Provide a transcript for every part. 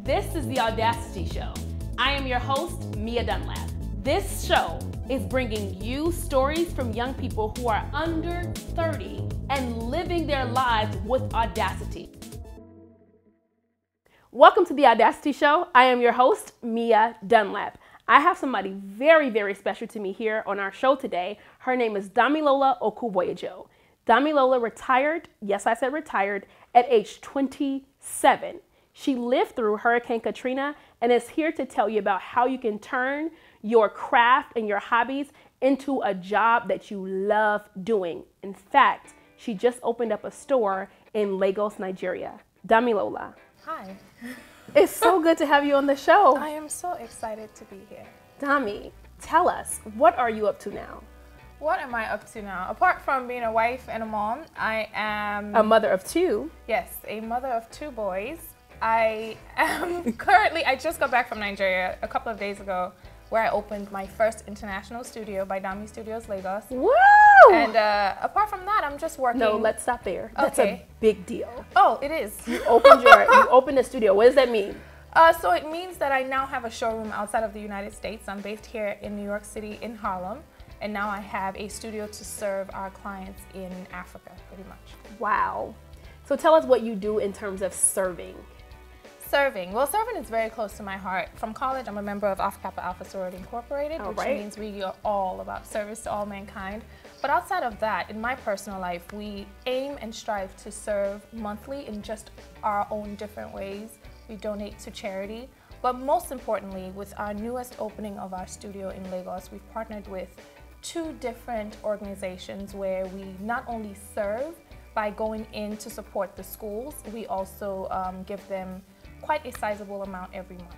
This is the Audacity Show. I am your host, Mia Dunlap. This show is bringing you stories from young people who are under 30 and living their lives with audacity. Welcome to the Audacity Show. I am your host, Mia Dunlap. I have somebody very, very special to me here on our show today. Her name is Damilola Okuboyejo. Damilola retired, yes, I said retired, at age 27. She lived through Hurricane Katrina and is here to tell you about how you can turn your craft and your hobbies into a job that you love doing. In fact, she just opened up a store in Lagos, Nigeria. Damilola. Hi. It's so good to have you on the show. I am so excited to be here. Dami, tell us, what are you up to now? What am I up to now? Apart from being a wife and a mom, I am... A mother of two. Yes, a mother of two boys. I am currently, I just got back from Nigeria a couple of days ago where I opened my first international studio by Dami Studios, Lagos. Woo! And apart from that, I'm just working. No, let's stop there. That's Okay. a big deal. Oh, it is. You opened a studio. What does that mean? So it means that I now have a showroom outside of the United States. I'm based here in New York City in Harlem. And now I have a studio to serve our clients in Africa, pretty much. Wow. So tell us what you do in terms of serving. Serving. Well, serving is very close to my heart. From college, I'm a member of Alpha Kappa Alpha Sorority Incorporated, which means we are all about service to all mankind. But outside of that, in my personal life, we aim and strive to serve monthly in just our own different ways. We donate to charity. But most importantly, with our newest opening of our studio in Lagos, we've partnered with two different organizations where we not only serve by going in to support the schools, we also give them quite a sizable amount every month.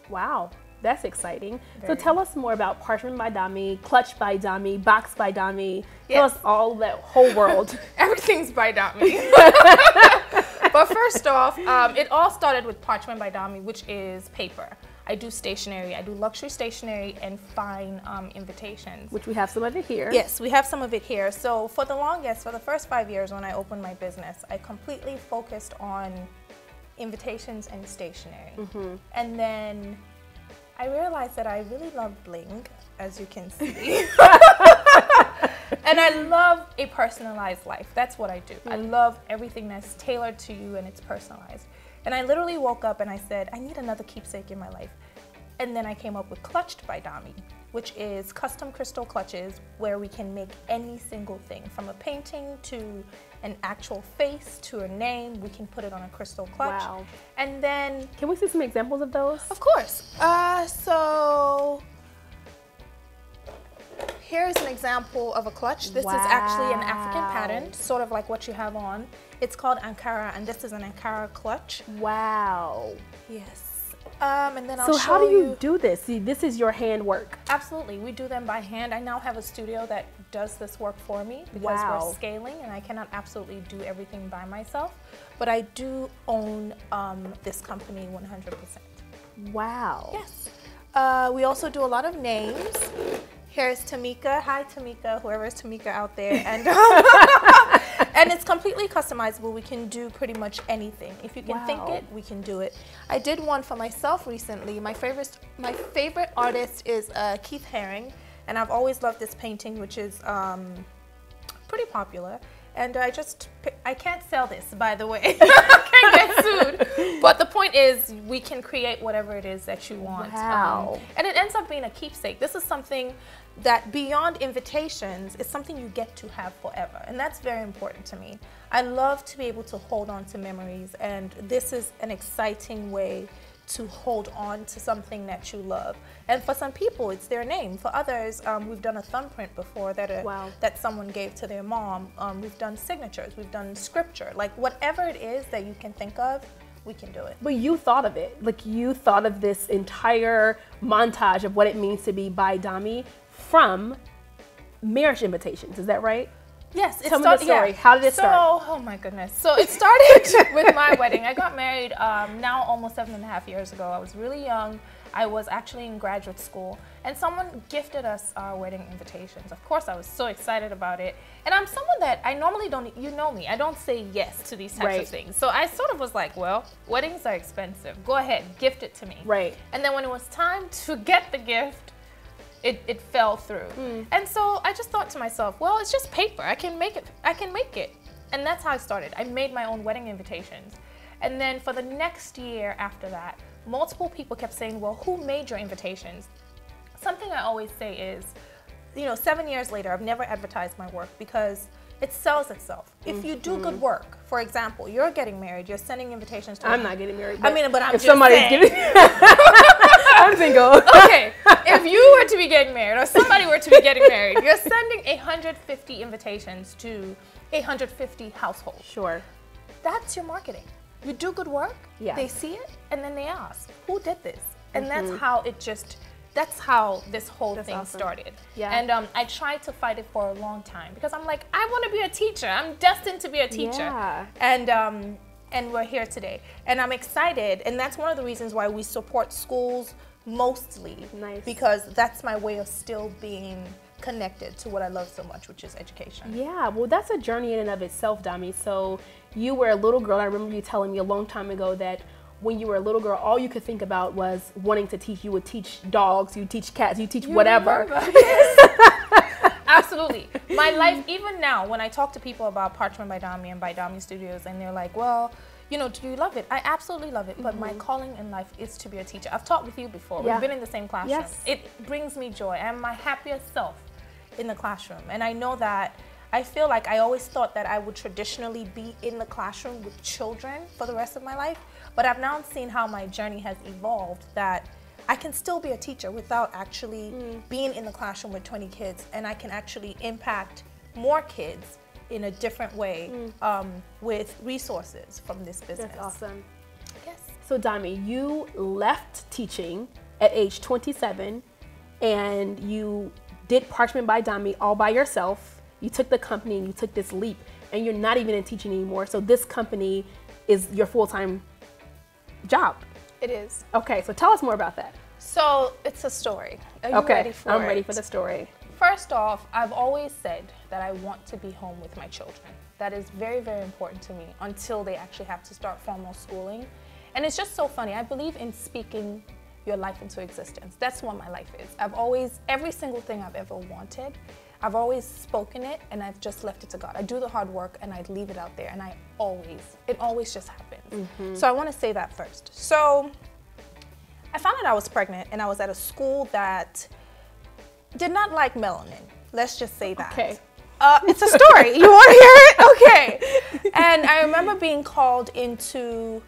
Wow, that's exciting. So tell us more about Parchment by Dami, Clutch by Dami, Box by Dami. Tell us all that whole world. Everything's by Dami. But first off, it all started with Parchment by Dami, which is paper. I do stationery. I do luxury stationery and fine invitations. Which we have some of it here. Yes, we have some of it here. So for the longest, for the first 5 years when I opened my business, I completely focused on invitations and stationery. And then I realized that I really love bling, as you can see. And I love a personalized life. That's what I do. I love everything that's tailored to you and it's personalized. And I literally woke up and I said, I need another keepsake in my life. And then I came up with Clutched by Dami, which is custom crystal clutches where we can make any single thing, from a painting to an actual face to a name. We can put it on a crystal clutch. Wow. And then... Can we see some examples of those? Of course. So here's an example of a clutch. This is actually an African pattern, sort of like what you have on. It's called Ankara, and this is an Ankara clutch. Wow. Yes. And then I'll So how do you do this? See, this is your handwork. Absolutely, we do them by hand. I now have a studio that does this work for me because we're scaling and I cannot absolutely do everything by myself. But I do own this company 100%. Wow. Yes. We also do a lot of names. Here's Tamika. Hi, Tamika, whoever is Tamika out there. And and it's completely customizable. We can do pretty much anything. If you can think it, we can do it. I did one for myself recently. My favorite artist is Keith Haring, and I've always loved this painting, which is pretty popular. And I can't sell this, by the way. I can't get sued. But the point is, we can create whatever it is that you want. Wow. And it ends up being a keepsake. This is something that beyond invitations is something you get to have forever. And that's very important to me. I love to be able to hold on to memories. And this is an exciting way to hold on to something that you love. And for some people, it's their name. For others, we've done a thumbprint before that someone gave to their mom. We've done signatures, we've done scripture. Like whatever it is that you can think of, we can do it. But you thought of it. Like you thought of this entire montage of what it means to be by Dami from marriage invitations. Is that right? Yes, Tell me the story. Yeah. How did it start? Oh my goodness. So it started with my wedding. I got married now almost 7.5 years ago. I was really young. I was actually in graduate school, and someone gifted us our wedding invitations. Of course, I was so excited about it. And I'm someone that I normally don't, you know me, I don't say yes to these types of things. So I sort of was like, well, weddings are expensive. Go ahead, gift it to me. Right. And then when it was time to get the gift, it fell through. And so I just thought to myself, well, it's just paper. I can make it. And that's how I started. I made my own wedding invitations. And then for the next year after that, multiple people kept saying, well, who made your invitations? Something I always say is, 7 years later, I've never advertised my work because it sells itself. If you do good work, for example, you're getting married, you're sending invitations to I'm not getting married. but I'm if just somebody's saying. getting I'm single. Okay, if you were to be getting married or somebody were to be getting married, you're sending 150 invitations to 150 households. Sure. That's your marketing. You do good work, they see it, and then they ask, who did this? And that's how this whole thing started. Yeah. And I tried to fight it for a long time because I'm like, I want to be a teacher. I'm destined to be a teacher. Yeah. And we're here today. And I'm excited. And that's one of the reasons why we support schools mostly. Nice. Because that's my way of still being connected to what I love so much, which is education. Yeah, well, that's a journey in and of itself, Dami. So you were a little girl. I remember you telling me a long time ago that when you were a little girl, all you could think about was wanting to teach. You would teach dogs, you would teach cats, you teach whatever. Absolutely. My life, even now, when I talk to people about Parchment by Dami and by Dami Studios, and they're like, well, do you love it? I absolutely love it, but my calling in life is to be a teacher. I've taught with you before. We've been in the same classroom. Yes. It brings me joy. I'm my happiest self in the classroom. And I know that I feel like I always thought that I would traditionally be in the classroom with children for the rest of my life, but I've now seen how my journey has evolved, that I can still be a teacher without actually being in the classroom with 20 kids, and I can actually impact more kids in a different way with resources from this business. That's awesome. Yes. So Dami, you left teaching at age 27 and you did Parchment by Dami all by yourself. You took the company and you took this leap, and you're not even in teaching anymore. So this company is your full-time job. It is. Okay, so tell us more about that. So it's a story. Are you ready for it? I'm ready for the story. First off, I've always said that I want to be home with my children. That is very, very important to me until they actually have to start formal schooling. And it's just so funny. I believe in speaking your life into existence. That's what my life is. Every single thing I've ever wanted, I've always spoken it, and I've just left it to God. I do the hard work and I leave it out there, and it always just happens. So I want to say that first. So I found out I was pregnant, and I was at a school that did not like melanin. Let's just say that. Okay. It's a story. You want to hear it? Okay. And I remember being called into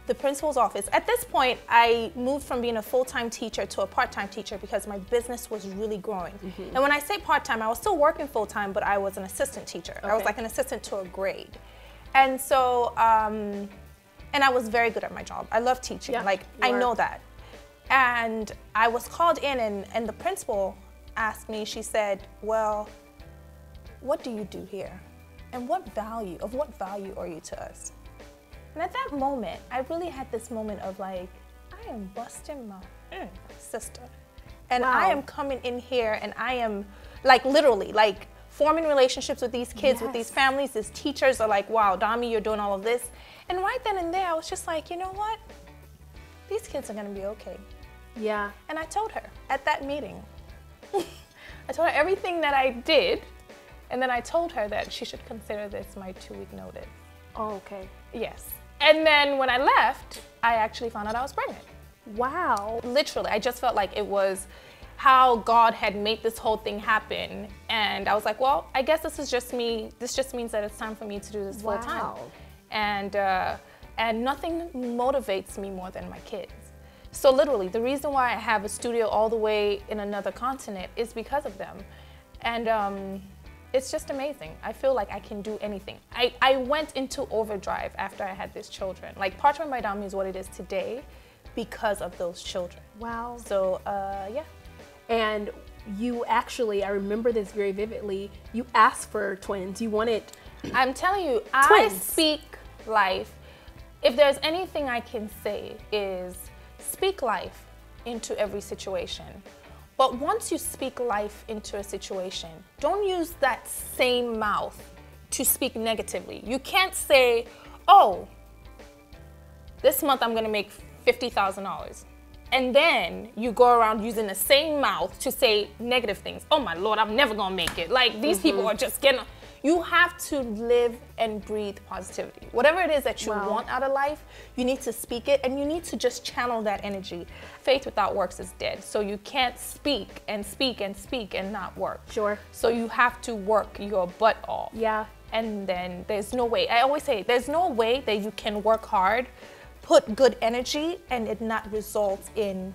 the principal's office. At this point, I moved from being a full-time teacher to a part-time teacher because my business was really growing. And when I say part-time, I was still working full-time, but I was an assistant teacher. I was like an assistant to a grade. And so, and I was very good at my job. I love teaching. I know that. And I was called in, and the principal asked me, she said, well, what do you do here? And what value are you to us? And at that moment, I really had this moment of like, I am busting my sister. And I am coming in here, and I am like literally like forming relationships with these kids, with these families. These teachers are like, wow, Dami, you're doing all of this. And right then and there, I was just like, you know what? These kids are gonna be okay. Yeah. And I told her at that meeting, I told her everything that I did, and then I told her that she should consider this my 2-week notice. Oh, okay. Yes. And then when I left, I actually found out I was pregnant. Wow. Literally, I just felt like it was how God had made this whole thing happen. And I was like, well, I guess this is just me. This just means that it's time for me to do this full time. And nothing motivates me more than my kids. So literally, the reason why I have a studio all the way in another continent is because of them. And it's just amazing. I feel like I can do anything. I went into overdrive after I had these children. Like Parchment by Dami is what it is today because of those children. Wow. So yeah. And you actually, I remember this very vividly, you asked for twins. You wanted I'm telling you, twins. I speak life. If there's anything I can say is speak life into every situation. But once you speak life into a situation, don't use that same mouth to speak negatively. You can't say, oh, this month I'm gonna make $50,000. And then you go around using the same mouth to say negative things. Oh my Lord, I'm never gonna make it. Like these people are just getting, you have to live and breathe positivity. Whatever it is that you want out of life, you need to speak it and you need to just channel that energy. Faith without works is dead. So you can't speak and speak and speak and not work. Sure. So you have to work your butt off. Yeah. And then there's no way, I always say, there's no way that you can work hard, put good energy, and it not result in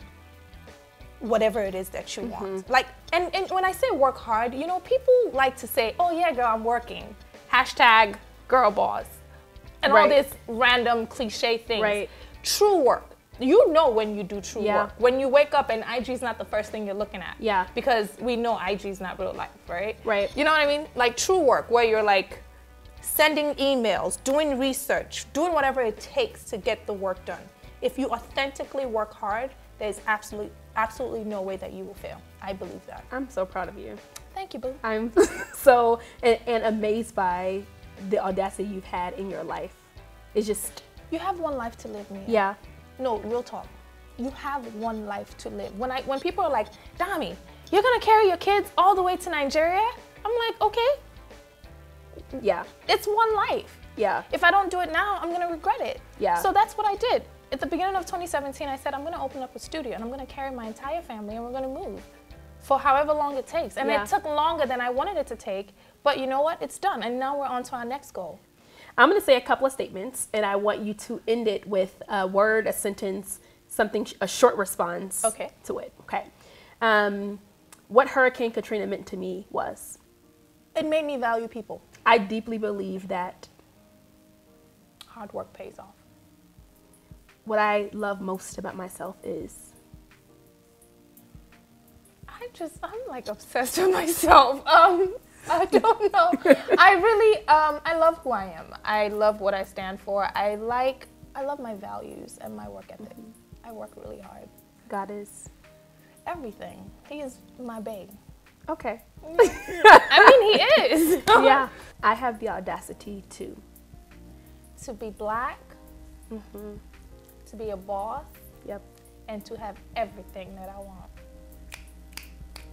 whatever it is that you want. Like, and when I say work hard, you know, people like to say, oh yeah, girl, I'm working. Hashtag girl boss. And all this random cliche things. Right. True work. You know when you do true work. When you wake up and IG is not the first thing you're looking at. Yeah. Because we know IG is not real life, right? Right. You know what I mean? Like true work where you're like sending emails, doing research, doing whatever it takes to get the work done. If you authentically work hard, there's absolutely no way that you will fail. I believe that. I'm so proud of you. Thank you, boo. I'm so and amazed by the audacity you've had in your life. It's just, you have one life to live, Mia. Yeah. No, real talk. You have one life to live. When people are like, Dami, you're gonna carry your kids all the way to Nigeria? I'm like, okay. Yeah. It's one life. Yeah. If I don't do it now, I'm gonna regret it. Yeah. So that's what I did. At the beginning of 2017, I said, I'm gonna open up a studio and I'm gonna carry my entire family and we're gonna move for however long it takes. And it took longer than I wanted it to take, but you know what? It's done. And now we're on to our next goal. I'm gonna say a couple of statements and I want you to end it with a word, a sentence, something, a short response to it, okay? What Hurricane Katrina meant to me was? It made me value people. I deeply believe that hard work pays off. What I love most about myself is I'm like obsessed with myself. I don't know. I love who I am. I love what I stand for. I love my values and my work ethic. I work really hard. God is everything. He is my babe. Okay. I mean, he is. Yeah. I have the audacity to be black, to be a boss, and to have everything that I want.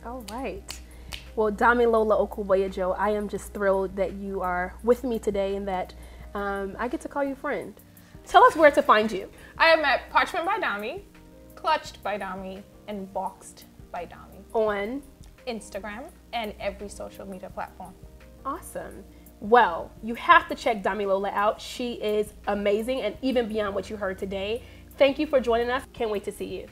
All right. Well, Damilola Okuboyejo, I am just thrilled that you are with me today and that I get to call you friend. Tell us where to find you. I am at Parchment by Dami, Clutched by Dami, and Boxed by Dami. On Instagram and every social media platform. Awesome. Well, you have to check Damilola out. She is amazing and even beyond what you heard today. Thank you for joining us. Can't wait to see you.